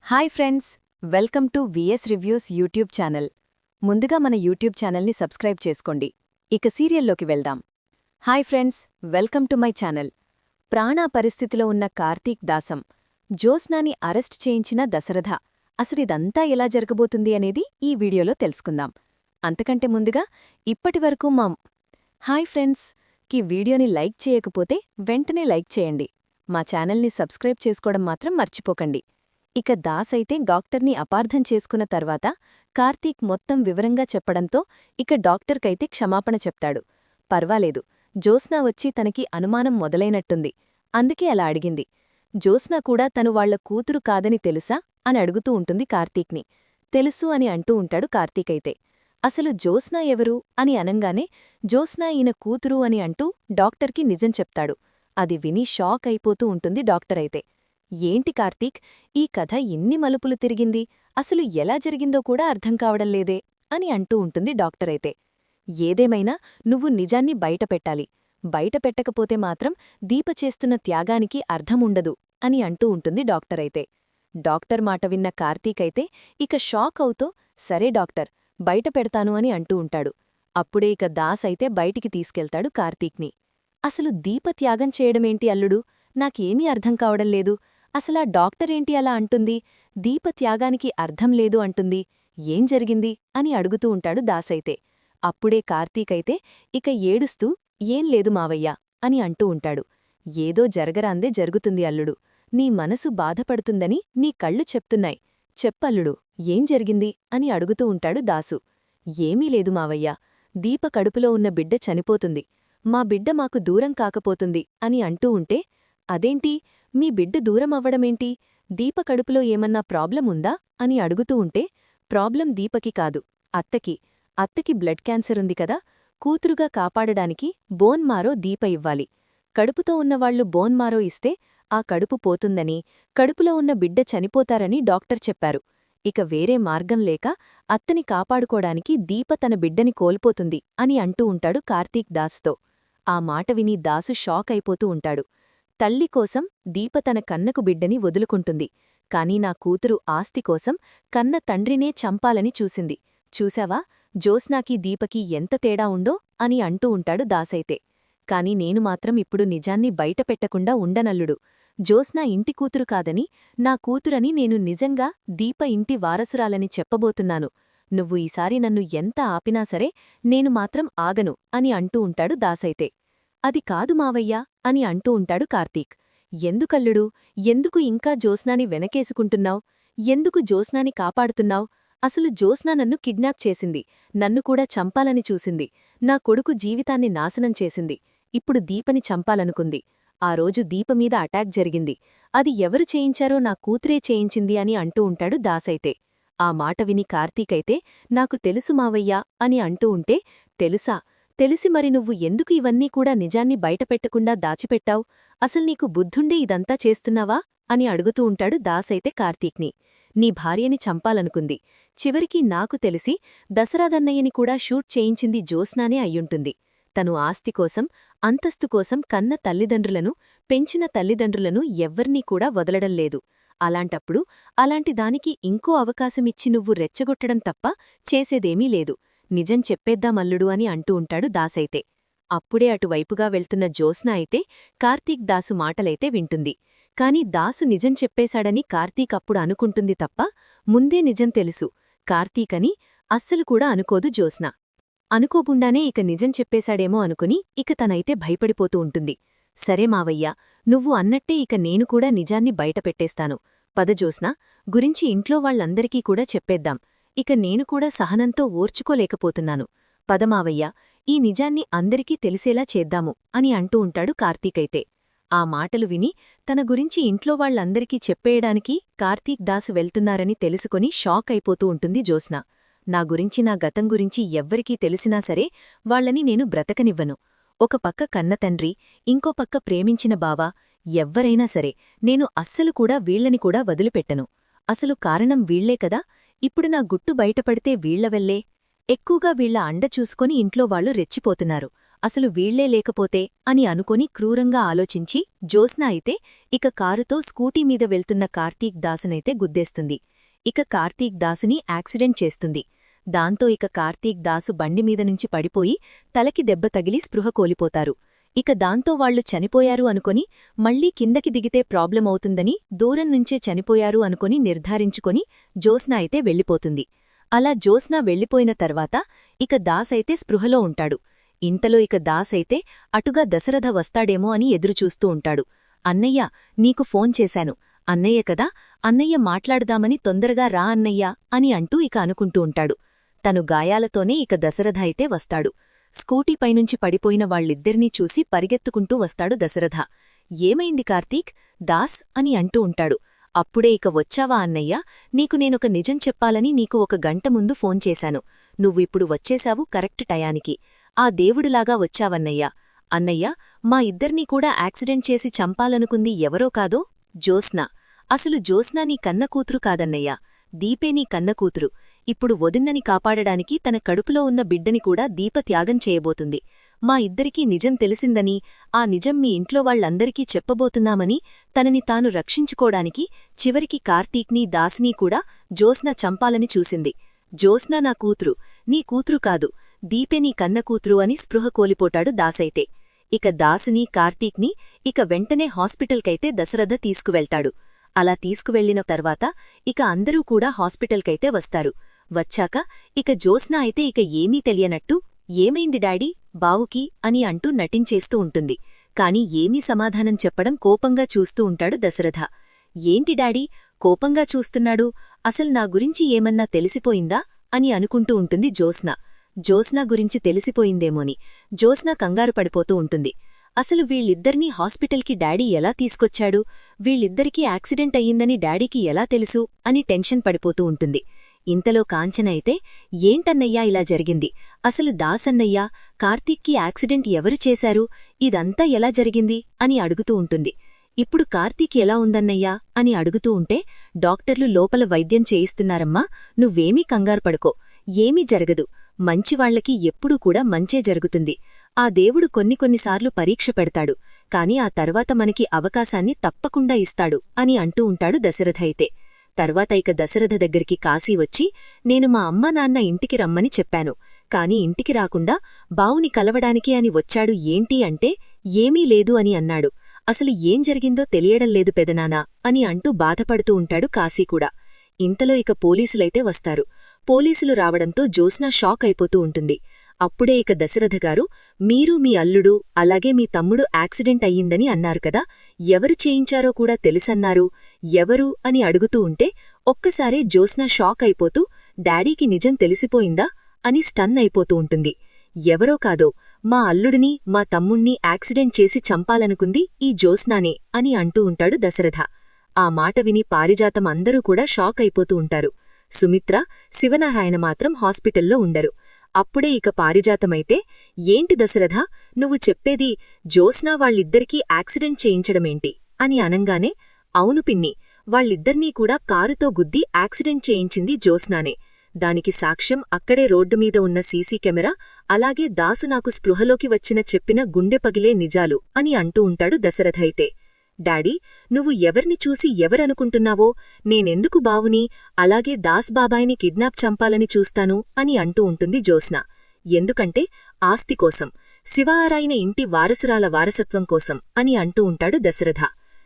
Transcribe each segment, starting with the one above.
Hi friends, welcome to VS reviews YouTube channel. ముందుగా మన YouTube ఛానల్ని సబ్స్క్రైబ్ చేసుకోండి. ఇక సీరియల్లోకి వెళ్దాం. Hi friends, welcome to my channel. ప్రాణా పరిస్థితిలో ఉన్న కార్తీక్ దాసం జ్యోత్స్నాని అరెస్ట్ చేయించిన దశరథ అసలిదంతా ఎలా జరగబోతుంది అనేది ఈ వీడియోలో తెలుసుకుందాం. అంతకంటే ముందుగా ఇప్పటివరకు హాయ్ ఫ్రెండ్స్ కి వీడియోని లైక్ చేయకపోతే వెంటనే లైక్ చేయండి. మా ఛానల్ని సబ్స్క్రైబ్ చేసుకోవడం మాత్రం మర్చిపోకండి. ఇక దాస్ అయితే డాక్టర్ని అపార్థం చేసుకున్న తర్వాత కార్తీక్ మొత్తం వివరంగా చెప్పడంతో ఇక డాక్టర్కైతే క్షమాపణ చెప్తాడు. పర్వాలేదు, జ్యోత్స్నా వచ్చి తనకి అనుమానం మొదలైనట్టుంది, అందుకే అలా అడిగింది. జ్యోత్స్నా కూడా తను వాళ్ల కూతురు కాదని తెలుసా అని అడుగుతూ ఉంటుంది కార్తీక్ని. తెలుసు అని అంటూ ఉంటాడు కార్తీకైతే. అసలు జ్యోత్స్నా ఎవరు అని అనంగానే జ్యోత్స్నా ఈయన కూతురు అని అంటూ డాక్టర్కి నిజం చెప్తాడు. అది విని షాక్ అయిపోతూ ఉంటుంది డాక్టరైతే. ఏంటి కార్తీక్, ఈ కథ ఇన్ని మలుపులు తిరిగింది, అసలు ఎలా జరిగిందో కూడా అర్థం కావడంలేదే అని అంటూ ఉంటుంది డాక్టరైతే. ఏదేమైనా నువ్వు నిజాన్ని బయటపెట్టాలి, బయటపెట్టకపోతే మాత్రం దీప చేస్తున్న త్యాగానికి అర్థముండదు అని అంటూ ఉంటుంది డాక్టరైతే. డాక్టర్ మాట విన్న కార్తీకైతే ఇక షాక్ అవుతో సరే డాక్టర్, బయట పెడతాను అని అంటూ ఉంటాడు. అప్పుడే ఇక దాస్ అయితే బయటికి తీసుకెళ్తాడు కార్తీక్ని. అసలు దీప త్యాగం చేయడమేంటి అల్లుడు, నాకేమీ అర్థం కావడంలేదు. అసలా డాక్టరేంటి అలా అంటుంది, దీప త్యాగానికి అర్థం లేదు అంటుంది, ఏం జరిగింది అని అడుగుతూ ఉంటాడు దాసైతే. అప్పుడే కార్తీకైతే ఇక ఏడుస్తూ ఏం లేదు మావయ్యా అని అంటూ ఉంటాడు. ఏదో జరగరాందే జరుగుతుంది అల్లుడు, నీ మనసు బాధపడుతుందని నీ కళ్ళు చెప్తున్నాయి, చెప్పల్లుడు ఏం జరిగింది అని అడుగుతూ ఉంటాడు దాసు. ఏమీ లేదు మావయ్యా, దీప కడుపులో ఉన్న బిడ్డ చనిపోతుంది, మా బిడ్డ మాకు దూరం కాకపోతుంది అని అంటూ ఉంటే, అదేంటి మీ బిడ్డ దూరమవ్వడమేంటి, దీప కడుపులో ఏమన్నా ప్రాబ్లం ఉందా అని అడుగుతూ ఉంటే, ప్రాబ్లం దీపకి కాదు, అత్తకి బ్లడ్ క్యాన్సర్ ఉంది కదా, కూతురుగా కాపాడడానికి బోన్ మారో దీప ఇవ్వాలి. కడుపుతో ఉన్నవాళ్లు బోన్ మారో ఇస్తే ఆ కడుపు పోతుందని, కడుపులో ఉన్న బిడ్డ చనిపోతారని డాక్టర్ చెప్పారు. ఇక వేరే మార్గం లేక అత్తని కాపాడుకోడానికి దీప తన బిడ్డని కోల్పోతుంది అని అంటూ ఉంటాడు కార్తీక్ దాసుతో. ఆ మాట విని దాసు షాక్ అయిపోతూ ఉంటాడు. తల్లి కోసం దీప తన కన్నకు బిడ్డని వదులుకుంటుంది, కాని నా కూతురు ఆస్తి కోసం కన్న తండ్రినే చంపాలని చూసింది. చూశావా జ్యోత్స్నాకి దీపకి ఎంత తేడా ఉందో అని అంటూ ఉంటాడు దాసైతే. కాని నేను మాత్రం ఇప్పుడు నిజాన్ని బయటపెట్టకుండా ఉండనల్లుడు. జ్యోత్స్నా ఇంటి కూతురు కాదని, నా కూతురని నేను నిజంగా దీప ఇంటి వారసురాలని చెప్పబోతున్నాను. నువ్వు ఈసారి నన్ను ఎంత ఆపినా సరే నేను మాత్రం ఆగను అని అంటూ ఉంటాడు దాసైతే. అది కాదు మావయ్యా అని అంటూ ఉంటాడు కార్తీక్. ఎందుకల్లుడు, ఎందుకు ఇంకా జ్యోత్స్నాని వెనకేసుకుంటున్నావ్, ఎందుకు జ్యోత్స్నాని కాపాడుతున్నావ్, అసలు జ్యోత్స్నా నన్ను కిడ్నాప్ చేసింది, నన్ను కూడా చంపాలని చూసింది, నా కొడుకు జీవితాన్ని నాశనం చేసింది, ఇప్పుడు దీపని చంపాలనుకుంది. ఆ రోజు దీపమీద అటాక్ జరిగింది, అది ఎవరు చేయించారో నా కూతురే చేయించింది అని అంటూ ఉంటాడు దాసైతే. ఆ మాట విని కార్తీకైతే నాకు తెలుసు మావయ్యా అని అంటూ ఉంటే, తెలుసా, తెలిసి మరి నువ్వు ఎందుకు ఇవన్నీ కూడా నిజాన్ని బయటపెట్టకుండా దాచిపెట్టావ్, అసల్నీకు బుద్ధుండే ఇదంతా చేస్తున్నావా అని అడుగుతూ ఉంటాడు దాసైతే కార్తీక్ని. నీ భార్యని చంపాలనుకుంది, చివరికి నాకు తెలిసి దశరథన్నయ్యని కూడా షూట్ చేయించింది జ్యోత్స్నానే అయ్యుంటుంది. తను ఆస్తి కోసం, అంతస్తు కోసం కన్న తల్లిదండ్రులను, పెంచిన తల్లిదండ్రులను ఎవ్వర్నీ కూడా వదలడం లేదు. అలాంటప్పుడు అలాంటి దానికి ఇంకో అవకాశమిచ్చి నువ్వు రెచ్చగొట్టడం తప్ప చేసేదేమీ లేదు. నిజం చెప్పేద్దామల్లుడు అని అంటూ ఉంటాడు దాసైతే. అప్పుడే అటువైపుగా వెళ్తున్న జ్యోత్స్న అయితే కార్తీక్ దాసు మాటలైతే వింటుంది. కాని దాసు నిజం చెప్పేశాడని కార్తీక్ అప్పుడు అనుకుంటుంది తప్ప ముందే నిజం తెలుసు కార్తీకని అస్సలు కూడా అనుకోదు జ్యోత్స్న. అనుకోకుండానే ఇక నిజం చెప్పేశాడేమో అనుకుని ఇక తనైతే భయపడిపోతూ ఉంటుంది. సరే మావయ్యా, నువ్వు అన్నట్టే ఇక నేను కూడా నిజాన్ని బయటపెట్టేస్తాను. పద జ్యోత్స్న, గురించి ఇంట్లో వాళ్లందరికీ కూడా చెప్పేద్దాం. ఇక నేను కూడా సహనంతో ఓర్చుకోలేకపోతున్నాను. పదమావయ్యా, ఈ నిజాన్ని అందరికీ తెలిసేలా చేద్దాము అని అంటూ ఉంటాడు కార్తీకైతే. ఆ మాటలు విని తన గురించి ఇంట్లో వాళ్లందరికీ చెప్పేయడానికి కార్తీక్ దాసు వెళ్తున్నారని తెలుసుకొని షాక్ అయిపోతూ ఉంటుంది జ్యోత్స్న. నా గురించి, నా గతం గురించి ఎవ్వరికీ తెలిసినా సరే వాళ్లని నేను బ్రతకనివ్వను. ఒక పక్క కన్నతండ్రి, ఇంకో పక్క ప్రేమించిన బావ, ఎవ్వరైనా సరే నేను అస్సలు కూడా వీళ్లని కూడా వదిలిపెట్టను. అసలు కారణం వీళ్లే కదా, ఇప్పుడు నా గుట్టు బయటపడితే వీళ్లవెల్లే. ఎక్కువగా వీళ్ల అండ చూసుకొని ఇంట్లో వాళ్లు రెచ్చిపోతున్నారు, అసలు వీళ్లే లేకపోతే అని అనుకొని క్రూరంగా ఆలోచించి జ్యోత్స్న అయితే ఇక కారుతో స్కూటీ మీద వెళ్తున్న కార్తీక్ దాసునైతే గుద్దేస్తుంది. ఇక కార్తీక్ దాసుని యాక్సిడెంట్ చేస్తుంది. దాంతో ఇక కార్తీక్ దాసు బండిమీద నుంచి పడిపోయి తలకి దెబ్బ తగిలి స్పృహ కోల్పోతారు. ఇక దాంతో వాళ్లు చనిపోయారు అనుకొని మళ్లీ కిందకి దిగితే ప్రాబ్లమవుతుందని దూరం నుంచే చనిపోయారు అనుకొని నిర్ధారించుకొని జ్యోత్స్న అయితే వెళ్ళిపోతుంది. అలా జ్యోత్స్న వెళ్ళిపోయిన తర్వాత ఇక దాస్ అయితే స్పృహలో ఉంటాడు. ఇంతలో ఇక దాస్ అయితే అటుగా దశరథ వస్తాడేమో అని ఎదురుచూస్తూ ఉంటాడు. అన్నయ్య, నీకు ఫోన్ చేశాను. అన్నయ్య కదా, అన్నయ్య మాట్లాడదామని తొందరగా రా అన్నయ్య అని అంటూ ఇక అనుకుంటూ ఉంటాడు. తను గాయాలతోనే ఇక దశరథ అయితే వస్తాడు. స్కూటీపైనుంచి పడిపోయిన వాళ్ళిద్దరినీ చూసి పరిగెత్తుకుంటూ వస్తాడు దశరథ. ఏమైంది కార్తీక్, దాస్ అని అంటూ ఉంటాడు. అప్పుడే ఇక వచ్చావా అన్నయ్య, నీకు నేనొక నిజం చెప్పాలని నీకు 1 గంట ముందు ఫోన్ చేశాను. నువ్వు ఇప్పుడు వచ్చేశావు కరెక్ట్ టయానికి. ఆ దేవుడులాగా వచ్చావన్నయ్యా. అన్నయ్య, మా ఇద్దర్నీ కూడా యాక్సిడెంట్ చేసి చంపాలనుకుంది ఎవరో కాదో? జ్యోత్స్న. అసలు జ్యోత్స్న నీ కన్న కూతురు కాదన్నయ్యా, దీపే నీ కన్న కూతురు. ఇప్పుడు వదిన్నని కాపాడడానికి తన కడుపులో ఉన్న బిడ్డని కూడా దీప త్యాగం చేయబోతుంది. మా ఇద్దరికీ నిజం తెలిసిందని, ఆ నిజం మీ ఇంట్లో వాళ్లందరికీ చెప్పబోతున్నామని తనని తాను రక్షించుకోడానికి చివరికి కార్తీక్ని దాస్ని కూడా జ్యోత్స్న చంపాలని చూసింది. జ్యోత్స్న నా కూతురు, నీ కూతురు కాదు, దీపే నీ కన్న కూతురు అని స్పృహ కోల్పోతాడు దాసైతే. ఇక దాసుని కార్తీక్ని ఇక వెంటనే హాస్పిటల్కైతే దశరథ తీసుకువెళ్తాడు. అలా తీసుకువెళ్లిన తర్వాత ఇక అందరూ కూడా హాస్పిటల్కైతే వస్తారు. వచ్చాక ఇక జ్యోత్స్న అయితే ఇక ఏమీ తెలియనట్టు ఏమైంది డాడీ, బావుకి అని అంటూ నటించేస్తూ ఉంటుంది. కాని ఏమీ సమాధానం చెప్పడం కోపంగా చూస్తూ ఉంటాడు దశరథ. ఏంటి డాడీ కోపంగా చూస్తున్నాడు, అసలు నా గురించి ఏమన్నా తెలిసిపోయిందా అని అనుకుంటూ ఉంటుంది జ్యోత్స్న. జ్యోత్స్న గురించి తెలిసిపోయిందేమోని జ్యోత్స్న కంగారు పడిపోతూ ఉంటుంది. అసలు వీళ్ళిద్దరినీ హాస్పిటల్కి డాడీ ఎలా తీసుకొచ్చాడు, వీళ్ళిద్దరికీ యాక్సిడెంట్ అయ్యిందని డాడీకి ఎలా తెలుసు అని టెన్షన్ పడిపోతూ ఉంటుంది. ఇంతలో కాంచన అయితే ఏంటన్నయ్యా ఇలా జరిగింది, అసలు దాసన్నయ్యా కార్తీక్కి యాక్సిడెంట్ ఎవరు చేశారు, ఇదంతా ఎలా జరిగింది అని అడుగుతూ ఉంటుంది. ఇప్పుడు కార్తీక్ ఎలా ఉందన్నయ్యా అని అడుగుతూ ఉంటే డాక్టర్లు లోపల వైద్యం చేయిస్తున్నారమ్మా, నువ్వేమీ కంగారు పడుకో, ఏమీ జరగదు, మంచివాళ్లకి ఎప్పుడూ కూడా మంచే జరుగుతుంది. ఆ దేవుడు కొన్నిసార్లు పరీక్ష పెడతాడు, కాని ఆ తర్వాత మనకి అవకాశాన్ని తప్పకుండా ఇస్తాడు అని అంటూ ఉంటాడు దశరథ అయితే. తర్వాత ఇక దశరథ దగ్గరికి కాశీ వచ్చి, నేను మా అమ్మా నాన్న ఇంటికి రమ్మని చెప్పాను, కాని ఇంటికి రాకుండా బావుని కలవడానికి అని వచ్చాడు ఏంటి అంటే ఏమీ లేదు అని అన్నాడు. అసలు ఏం జరిగిందో తెలియడంలేదు పెదనానా అని అంటూ బాధపడుతూ ఉంటాడు కాశీ కూడా. ఇంతలో ఇక పోలీసులైతే వస్తారు. పోలీసులు రావడంతో జ్యోత్స్న షాక్ అయిపోతూ ఉంటుంది. అప్పుడే ఇక దశరథగారు, మీరు మీ అల్లుడు అలాగే మీ తమ్ముడు యాక్సిడెంట్ అయ్యిందని అన్నారు కదా, ఎవరు చేయించారో కూడా తెలుసన్నారు, ఎవరు అని అడుగుతూ ఉంటే ఒక్కసారే జ్యోత్స్న షాక్ అయిపోతూ డాడీకి నిజం తెలిసిపోయిందా అని స్టన్ అయిపోతూ ఉంటుంది. ఎవరో కాదో, మా అల్లుడిని మా తమ్ముణ్ణి యాక్సిడెంట్ చేసి చంపాలనుకుంది ఈ జ్యోత్స్నానే అని అంటూ ఉంటాడు దశరథ. ఆ మాట విని పారిజాతం అందరూ కూడా షాక్ అయిపోతూ ఉంటారు. సుమిత్ర, శివనారాయణ మాత్రం హాస్పిటల్లో ఉండరు. అప్పుడే ఇక పారిజాతమైతే, ఏంటి దశరథ నువ్వు చెప్పేది, జ్యోత్స్న వాళ్ళిద్దరికీ యాక్సిడెంట్ చేయించడమేంటి అని అనంగానే, అవును పిన్ని, వాళ్ళిద్దర్నీ కూడా కారుతో గుద్ది యాక్సిడెంట్ చేయించింది జ్యోత్స్నానే. దానికి సాక్ష్యం అక్కడే రోడ్డుమీద ఉన్న సీసీ కెమెరా, అలాగే దాసు నాకు స్పృహలోకి వచ్చిన చెప్పిన గుండె పగిలే నిజాలు అని అంటూ ఉంటాడు దశరథ అయితే. డాడీ, నువ్వు ఎవర్ని చూసి ఎవరనుకుంటున్నావో, నేనెందుకు బావుని అలాగే దాస్ బాబాయిని కిడ్నాప్ చంపాలని చూస్తాను అని అంటూ ఉంటుంది జ్యోత్స్న. ఎందుకంటే ఆస్తి కోసం, శివారాయన ఇంటి వారసురాల వారసత్వం కోసం అని అంటూ ఉంటాడు దశరథ.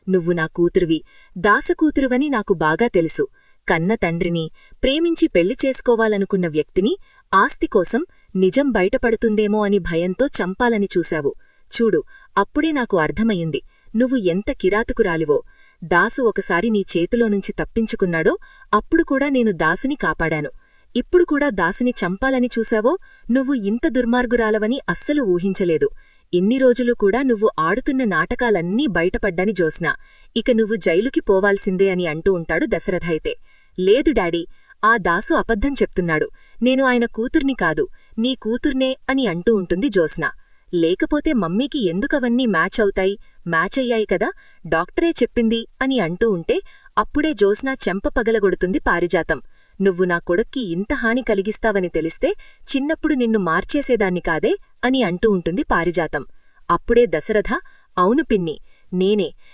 నువ్వు నా కూతురువి, దాసకూతురువని నాకు బాగా తెలుసు. కన్న తండ్రిని ప్రేమించి పెళ్లి చేసుకోవాలనుకున్న వ్యక్తిని ఆస్తి కోసం నిజం బయటపడుతుందేమో అని భయంతో చంపాలని చూశావు. చూడు, అప్పుడే నాకు అర్థమయ్యింది నువ్వు ఎంత కిరాతకురాలివో. దాసు ఒకసారి నీ చేతిలోనుంచి తప్పించుకున్నాడో అప్పుడు కూడా నేను దాసుని కాపాడాను. ఇప్పుడు కూడా దాసుని చంపాలని చూశావో, నువ్వు ఇంత దుర్మార్గురాలవని అస్సలు ఊహించలేదు. ఇన్ని రోజులు కూడా నువ్వు ఆడుతున్న నాటకాలన్నీ బయటపడ్డాని జ్యోత్స్న, ఇక నువ్వు జైలుకి పోవాల్సిందే అని అంటూ ఉంటాడు దశరథ అయితే. లేదు డాడీ, ఆ దాసు అబద్ధం చెప్తున్నాడు, నేను ఆయన కూతుర్ని కాదు, నీ కూతుర్నే అని అంటూ ఉంటుంది జ్యోత్స్న. లేకపోతే మమ్మీకి ఎందుకవన్నీ మ్యాచ్ అవుతాయి, మ్యాచ్ అయ్యాయి కదా, డాక్టరే చెప్పింది అని అంటూ ఉంటే అప్పుడే జ్యోత్స్న చెంప పగలగొడుతుంది పారిజాతం. నువ్వు నా కొడుక్కి ఇంత హాని కలిగిస్తావని తెలిస్తే చిన్నప్పుడు నిన్ను మార్చేసేదాన్ని కాదే అని అంటూ ఉంటుంది పారిజాతం. అప్పుడే దశరథ, అవును పిన్ని,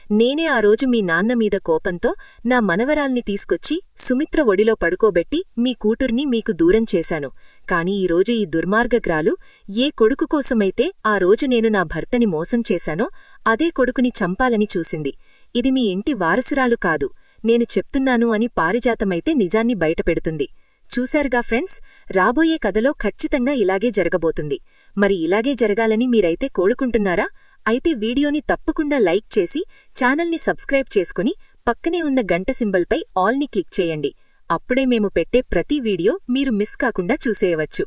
నేనే ఆ రోజు మీ నాన్నమీద కోపంతో నా మనవరాల్ని తీసుకొచ్చి సుమిత్ర ఒడిలో పడుకోబెట్టి మీ కూతుర్ని మీకు దూరం చేశాను. కాని ఈరోజు ఈ దుర్మార్గగ్రాలు ఏ కొడుకు కోసమైతే ఆ రోజు నేను నా భర్తని మోసం చేశానో అదే కొడుకుని చంపాలని చూసింది. ఇది మీ ఇంటి వారసురాలు కాదు, నేను చెప్తున్నాను అని పారిజాతమైతే నిజాన్ని బయటపెడుతుంది. చూశారుగా ఫ్రెండ్స్, రాబోయే కథలో ఖచ్చితంగా ఇలాగే జరగబోతుంది. మరి ఇలాగే జరగాలని మీరైతే కోరుకుంటున్నారా? అయితే వీడియోని తప్పకుండా లైక్ చేసి ఛానల్ని సబ్స్క్రైబ్ చేసుకుని పక్కనే ఉన్న గంట సింబల్పై ఆల్ని క్లిక్ చేయండి. అప్పుడే మేము పెట్టే ప్రతి వీడియో మీరు మిస్ కాకుండా చూసేయవచ్చు.